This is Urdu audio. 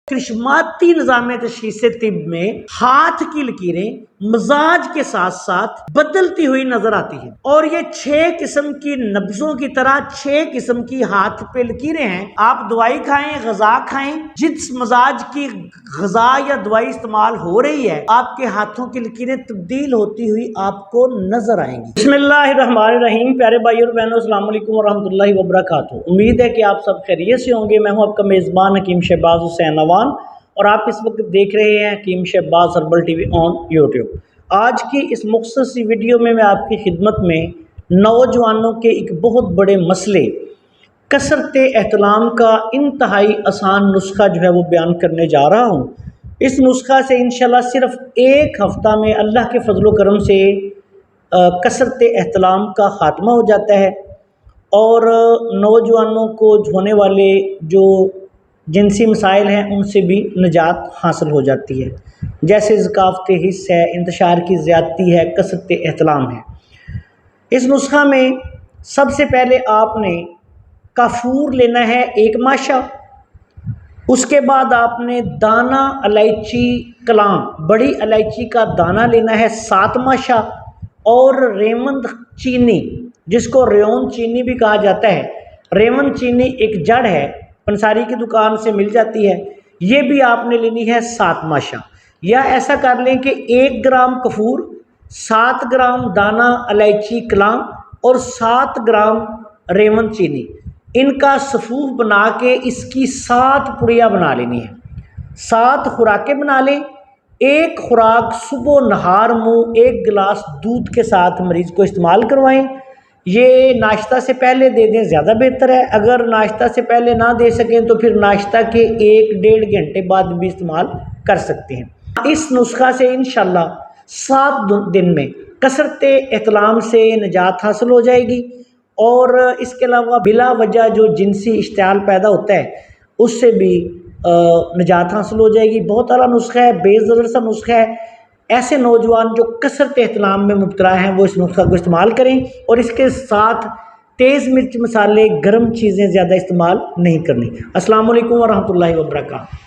کرشماتی نظام تشخیص طب میں ہاتھ کی لکیریں مزاج کے ساتھ ساتھ بدلتی ہوئی نظر آتی ہیں، اور یہ 6 قسم کی نبضوں کی طرح 6 قسم کی ہاتھ پہ لکیریں ہیں۔ آپ دوائی کھائیں، غذا کھائیں، جس مزاج کی غذا یا دوائی استعمال ہو رہی ہے آپ کے ہاتھوں کی لکیریں تبدیل ہوتی ہوئی آپ کو نظر آئیں گی۔ بسم اللہ الرحمن الرحیم۔ پیارے بھائیو اور بہنوں، السلام علیکم ورحمۃ اللہ وبرکاتہ۔ امید ہے کہ آپ سب خیریت سے ہوں گے۔ میں ہوں آپ کا میزبان حکیم شہباز حسین نوان، اور آپ اس وقت دیکھ رہے ہیں Hakim Shahbaz herbal TV on YouTube. آج کی اس مختصر سی ویڈیو میں آپ کی خدمت میں نوجوانوں کے ایک بہت بڑے مسئلے کثرت احتلام کا انتہائی آسان نسخہ جو ہے وہ بیان کرنے جا رہا ہوں۔ اس نسخہ سے انشاءاللہ صرف ایک ہفتہ میں اللہ کے فضل و کرم سے کثرت احتلام کا خاتمہ ہو جاتا ہے، اور نوجوانوں کو ہونے والے جو جنسی مسائل ہیں ان سے بھی نجات حاصل ہو جاتی ہے، جیسے ذکاوت حس ہے، انتشار کی زیادتی ہے، کثرت احتلام ہے۔ اس نسخہ میں سب سے پہلے آپ نے کافور لینا ہے 1 ماشا، اس کے بعد آپ نے دانہ الائچی کلام بڑی الائچی کا دانہ لینا ہے 7 ماشا، اور ریوند چینی جس کو ریون چینی بھی کہا جاتا ہے، ریون چینی ایک جڑ ہے، پنساری کی دکان سے مل جاتی ہے، یہ بھی آپ نے لینی ہے 7 ماشا۔ یا ایسا کر لیں کہ 1 گرام کفور، 7 گرام دانہ الائچی کلام اور 7 گرام ریون چینی، ان کا صفوف بنا کے اس کی 7 پڑیاں بنا لینی ہے۔ 7 خوراکیں بنا لیں۔ 1 خوراک صبح نہار منہ 1 گلاس دودھ کے ساتھ مریض کو استعمال کروائیں۔ یہ ناشتہ سے پہلے دے دیں، زیادہ بہتر ہے۔ اگر ناشتہ سے پہلے نہ دے سکیں تو پھر ناشتہ کے 1-1.5 گھنٹے بعد بھی استعمال کر سکتے ہیں۔ اس نسخہ سے انشاءاللہ 7 دن میں کثرت احتلام سے نجات حاصل ہو جائے گی، اور اس کے علاوہ بلا وجہ جو جنسی اشتعال پیدا ہوتا ہے اس سے بھی نجات حاصل ہو جائے گی۔ بہت اعلیٰ نسخہ ہے، بے ضرر سا نسخہ ہے۔ ایسے نوجوان جو کثرت احتلام میں مبتلا ہیں وہ اس نسخہ کو استعمال کریں، اور اس کے ساتھ تیز مرچ مسالے، گرم چیزیں زیادہ استعمال نہیں کرنی۔ السلام علیکم ورحمۃ اللہ وبرکاتہ۔